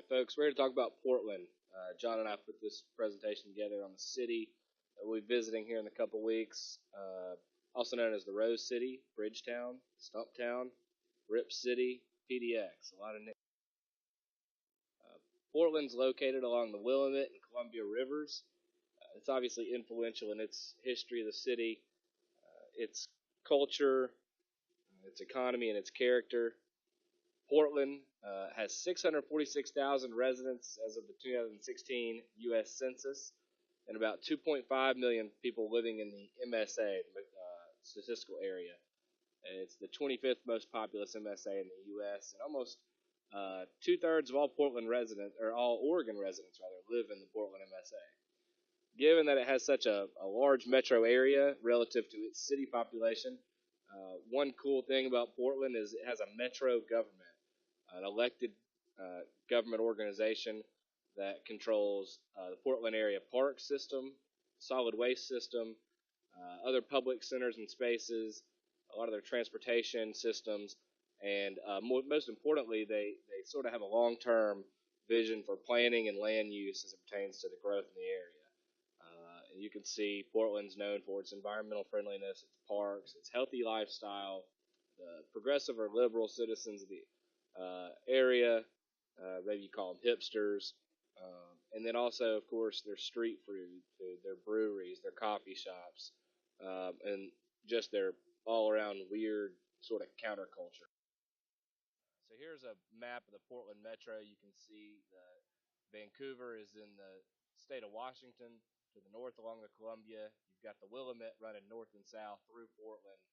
right, folks, we're here to talk about Portland. John and I put this presentation together on the city that we'll be visiting here in a couple weeks, also known as the Rose City, Bridgetown, Stumptown, Rip City, PDX. A lot of uh, Portland's located along the Willamette and Columbia rivers. It's obviously influential in its history of the city, its culture, its economy, and its character. Portland has 646,000 residents as of the 2016 U.S. Census, and about 2.5 million people living in the MSA statistical area. And it's the 25th most populous MSA in the U.S. And almost two-thirds of all Portland residents, or all Oregon residents rather, live in the Portland MSA. Given that it has such a large metro area relative to its city population, one cool thing about Portland is it has a metro government, an elected government organization that controls the Portland area park system, solid waste system, other public centers and spaces, a lot of their transportation systems, and most importantly, they sort of have a long-term vision for planning and land use as it pertains to the growth in the area. You can see Portland's known for its environmental friendliness, its parks, its healthy lifestyle, the progressive or liberal citizens of the area. Maybe you call them hipsters. And then also, of course, their street food, their breweries, their coffee shops, and just their all-around weird sort of counterculture. So here's a map of the Portland metro. You can see that Vancouver is in the state of Washington. To the north along the Columbia, you've got the Willamette running north and south through Portland.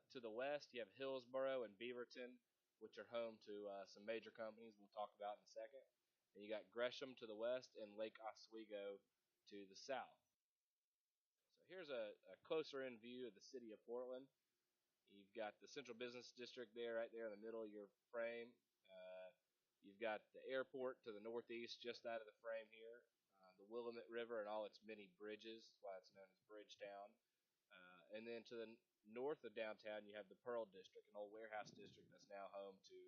To the west, you have Hillsborough and Beaverton, which are home to some major companies we'll talk about in a second. And you got Gresham to the west and Lake Oswego to the south. So here's a closer in view of the city of Portland. You've got the central business district there, right there in the middle of your frame. You've got the airport to the northeast, just out of the frame here. The Willamette River and all its many bridges, that's why it's known as Bridgetown. And then to the north of downtown, you have the Pearl District, an old warehouse district that's now home to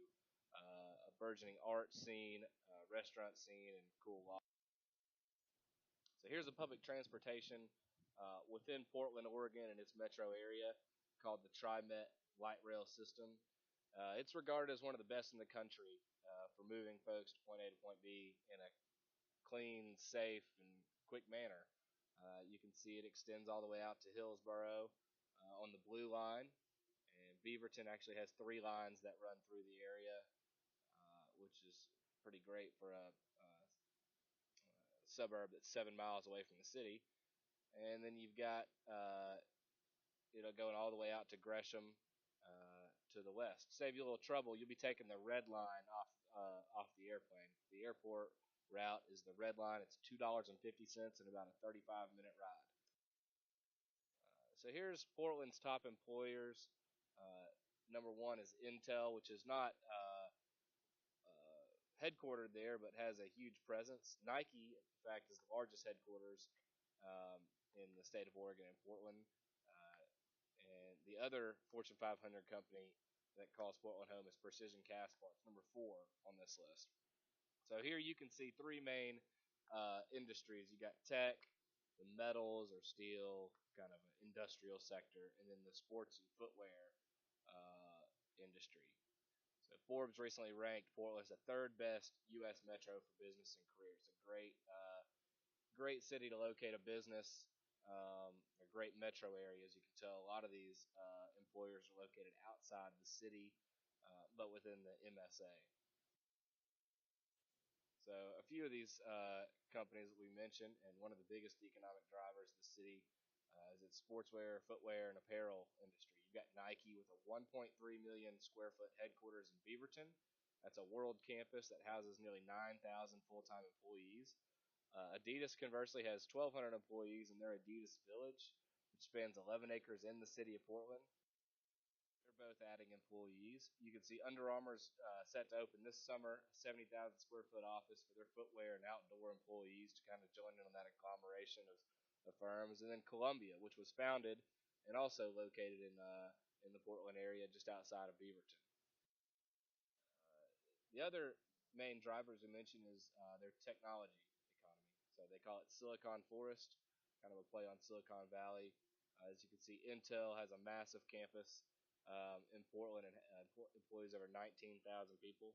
a burgeoning art scene, restaurant scene, and cool lots. So here's the public transportation within Portland, Oregon, and its metro area called the TriMet light rail system. It's regarded as one of the best in the country for moving folks to point A to point B in a clean, safe, and quick manner. You can see it extends all the way out to Hillsborough on the blue line, and Beaverton actually has three lines that run through the area, which is pretty great for a suburb that's 7 miles away from the city. And then you've got going all the way out to Gresham to the west. Save you a little trouble. You'll be taking the red line off the airplane. The airport route is the red line. It's $2.50 and about a 35-minute ride. So here's Portland's top employers. Number one is Intel, which is not headquartered there, but has a huge presence. Nike, in fact, is the largest headquarters in the state of Oregon and Portland. And the other Fortune 500 company that calls Portland home is Precision Castparts, number 4 on this list. So here you can see three main industries. You got tech, the metals or steel, kind of an industrial sector, and then the sports and footwear industry. So Forbes recently ranked Portland as the third best U.S. metro for business and career. It's a great city to locate a business. A great metro area, as you can tell. A lot of these employers are located outside the city, but within the MSA. So a few of these companies that we mentioned, and one of the biggest economic drivers of the city is its sportswear, footwear, and apparel industry. You've got Nike with a 1.3 million square foot headquarters in Beaverton. That's a world campus that houses nearly 9,000 full-time employees. Adidas, conversely, has 1,200 employees in their Adidas Village, which spans 11 acres in the city of Portland. They're both adding employees. You can see Under Armour's set to open this summer, a 70,000 square foot office for their footwear and outdoor employees to kind of join in on that agglomeration of firms. And then Columbia, which was founded and also located in the Portland area just outside of Beaverton. The other main drivers we mentioned is their technology economy. So they call it Silicon Forest, kind of a play on Silicon Valley. As you can see, Intel has a massive campus in Portland and employs over 19,000 people.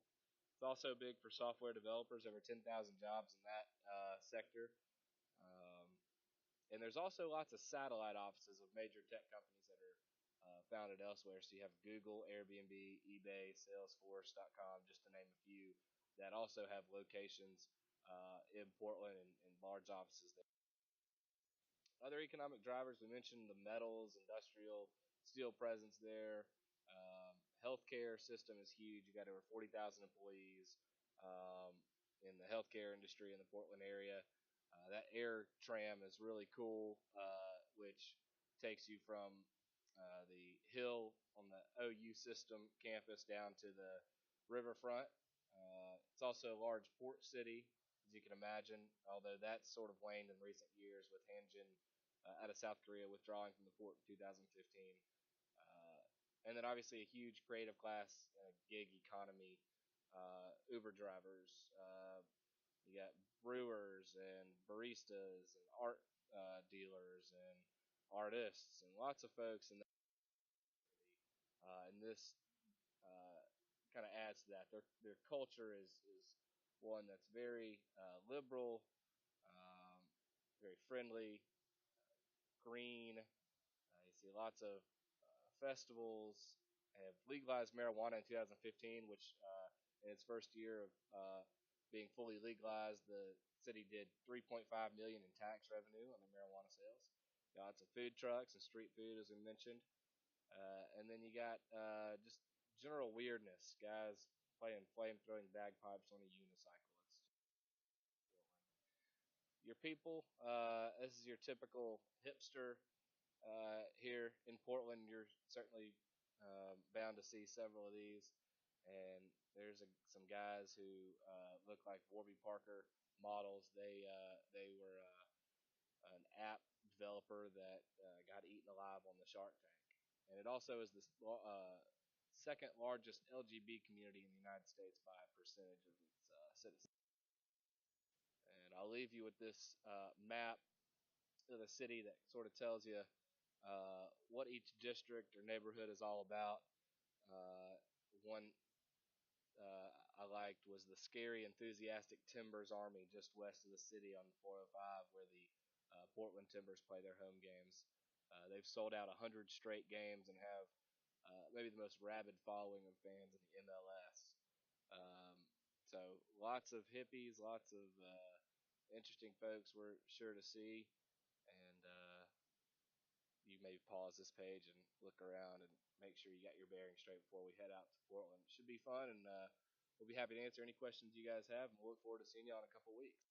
It's also big for software developers, over 10,000 jobs in that sector. Um, and there's also lots of satellite offices of major tech companies that are founded elsewhere. So you have Google, Airbnb, eBay, Salesforce.com, just to name a few, that also have locations in Portland and large offices there. Other economic drivers, we mentioned the metals, industrial, steel presence there. Healthcare system is huge. You got over 40,000 employees in the healthcare industry in the Portland area. That air tram is really cool, which takes you from the hill on the OU system campus down to the riverfront. It's also a large port city, as you can imagine, although that's sort of waned in recent years with Hanjin out of South Korea withdrawing from the port in 2015. Uh, and then obviously a huge creative class gig economy. Uber drivers, you got brewers and baristas and art dealers and artists and lots of folks in and this kind of adds to that. Their culture is one that's very liberal, um, very friendly, green. You see lots of festivals. Have legalized marijuana in 2015, which in its first year of being fully legalized, the city did 3.5 million in tax revenue on the marijuana sales. Got lots of food trucks and street food, as we mentioned. And then you got just general weirdness, guys playing flame throwing bagpipes on a unicycle. It's your people. This is your typical hipster here in Portland. You're certainly bound to see several of these. And there's some guys who look like Warby Parker models. They were an app developer that got eaten alive on the Shark Tank. And it also is the second largest LGBT community in the United States by a percentage of its citizens. And I'll leave you with this map of the city that sort of tells you what each district or neighborhood is all about. Uh, One I liked was the scary, enthusiastic Timbers Army just west of the city on 405, where the Portland Timbers play their home games. They've sold out 100 straight games and have maybe the most rabid following of fans in the MLS. So lots of hippies, lots of interesting folks we're sure to see, and you may pause this page and look around and make sure you got your bearings straight before we head out to Portland. It should be fun, and we'll be happy to answer any questions you guys have, and we'll look forward to seeing you in a couple weeks.